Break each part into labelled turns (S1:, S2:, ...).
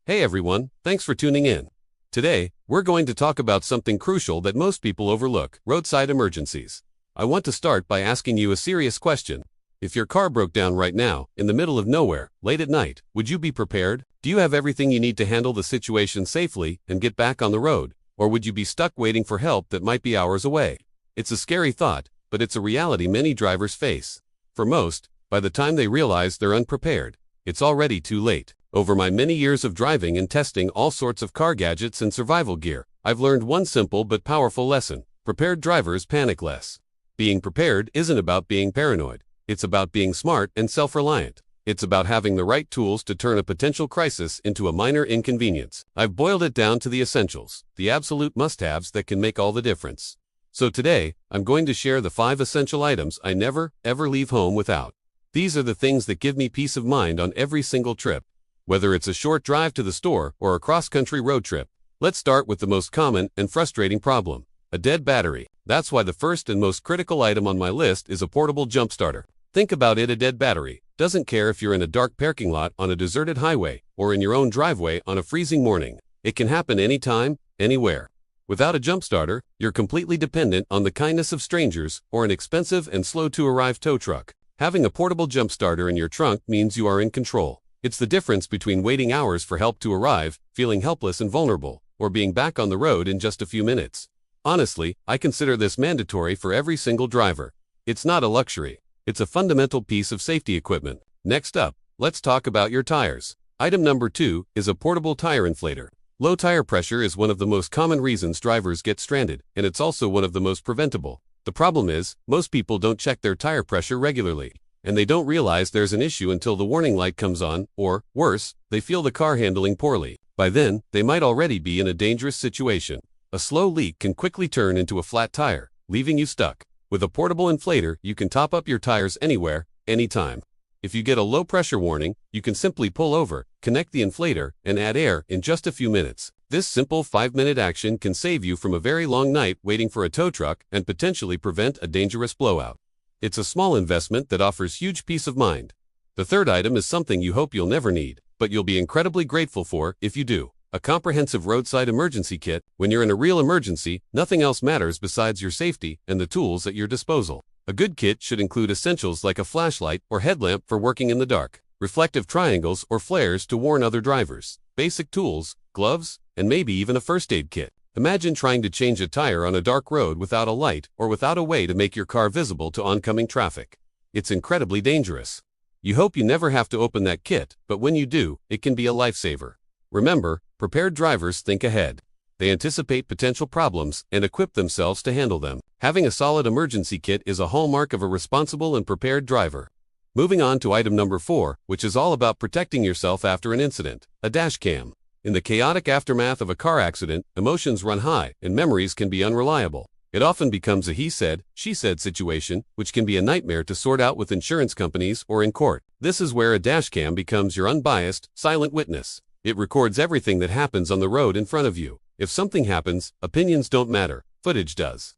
S1: Hey everyone, thanks for tuning in. Today, we're going to talk about something crucial that most people overlook: roadside emergencies. I want to start by asking you a serious question. If your car broke down right now, in the middle of nowhere, late at night, would you be prepared? Do you have everything you need to handle the situation safely and get back on the road? Or would you be stuck waiting for help that might be hours away? It's a scary thought, but it's a reality many drivers face. For most, by the time they realize they're unprepared, it's already too late. Over my many years of driving and testing all sorts of car gadgets and survival gear, I've learned one simple but powerful lesson: prepared drivers panic less. Being prepared isn't about being paranoid. It's about being smart and self-reliant. It's about having the right tools to turn a potential crisis into a minor inconvenience. I've boiled it down to the essentials, the absolute must-haves that can make all the difference. So today, I'm going to share the 5 essential items I never, ever leave home without. These are the things that give me peace of mind on every single trip. Whether it's a short drive to the store or a cross-country road trip. Let's start with the most common and frustrating problem: a dead battery. That's why the first and most critical item on my list is a portable jump starter. Think about it: a dead battery. Doesn't care if you're in a dark parking lot on a deserted highway or in your own driveway on a freezing morning. It can happen anytime, anywhere. Without a jump starter, you're completely dependent on the kindness of strangers or an expensive and slow-to-arrive tow truck. Having a portable jump starter in your trunk means you are in control. It's the difference between waiting hours for help to arrive, feeling helpless and vulnerable, or being back on the road in just a few minutes. Honestly, I consider this mandatory for every single driver. It's not a luxury. It's a fundamental piece of safety equipment. Next up, let's talk about your tires. Item number 2 is a portable tire inflator. Low tire pressure is one of the most common reasons drivers get stranded, and it's also one of the most preventable. The problem is, most people don't check their tire pressure regularly, and they don't realize there's an issue until the warning light comes on, or, worse, they feel the car handling poorly. By then, they might already be in a dangerous situation. A slow leak can quickly turn into a flat tire, leaving you stuck. With a portable inflator, you can top up your tires anywhere, anytime. If you get a low pressure warning, you can simply pull over, connect the inflator, and add air in just a few minutes. This simple 5-minute action can save you from a very long night waiting for a tow truck and potentially prevent a dangerous blowout. It's a small investment that offers huge peace of mind. The third item is something you hope you'll never need, but you'll be incredibly grateful for if you do: a comprehensive roadside emergency kit. When you're in a real emergency, nothing else matters besides your safety and the tools at your disposal. A good kit should include essentials like a flashlight or headlamp for working in the dark, reflective triangles or flares to warn other drivers, basic tools, gloves, and maybe even a first aid kit. Imagine trying to change a tire on a dark road without a light or without a way to make your car visible to oncoming traffic. It's incredibly dangerous. You hope you never have to open that kit, but when you do, it can be a lifesaver. Remember, prepared drivers think ahead. They anticipate potential problems and equip themselves to handle them. Having a solid emergency kit is a hallmark of a responsible and prepared driver. Moving on to item number 4, which is all about protecting yourself after an incident: a dash cam. In the chaotic aftermath of a car accident, emotions run high and memories can be unreliable. It often becomes a he said, she said situation, which can be a nightmare to sort out with insurance companies or in court. This is where a dash cam becomes your unbiased, silent witness. It records everything that happens on the road in front of you. If something happens, opinions don't matter, footage does.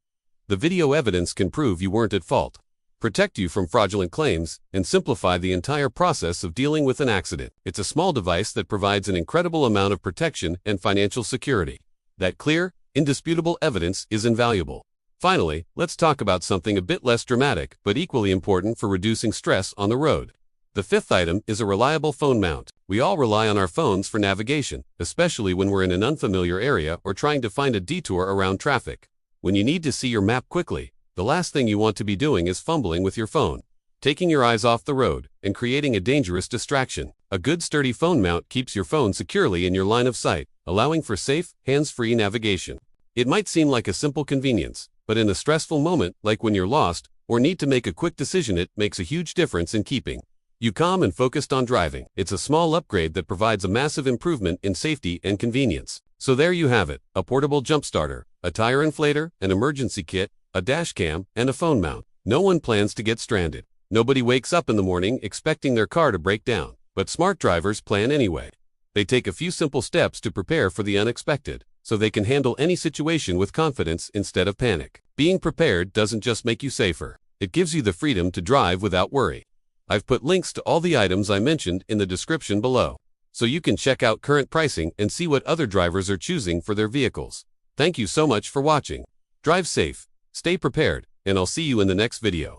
S1: The video evidence can prove you weren't at fault, protect you from fraudulent claims, and simplify the entire process of dealing with an accident. It's a small device that provides an incredible amount of protection and financial security. That clear, indisputable evidence is invaluable. Finally, let's talk about something a bit less dramatic but equally important for reducing stress on the road. The 5th item is a reliable phone mount. We all rely on our phones for navigation, especially when we're in an unfamiliar area or trying to find a detour around traffic. When you need to see your map quickly, the last thing you want to be doing is fumbling with your phone, taking your eyes off the road, and creating a dangerous distraction. A good sturdy phone mount keeps your phone securely in your line of sight, allowing for safe, hands-free navigation. It might seem like a simple convenience, but in a stressful moment, like when you're lost or need to make a quick decision, it makes a huge difference in keeping you calm and focused on driving. It's a small upgrade that provides a massive improvement in safety and convenience. So there you have it: a portable jump starter, a tire inflator, an emergency kit, a dash cam, and a phone mount. No one plans to get stranded. Nobody wakes up in the morning expecting their car to break down, but smart drivers plan anyway. They take a few simple steps to prepare for the unexpected, so they can handle any situation with confidence instead of panic. Being prepared doesn't just make you safer, it gives you the freedom to drive without worry. I've put links to all the items I mentioned in the description below. so you can check out current pricing and see what other drivers are choosing for their vehicles. Thank you so much for watching. Drive safe, stay prepared, and I'll see you in the next video.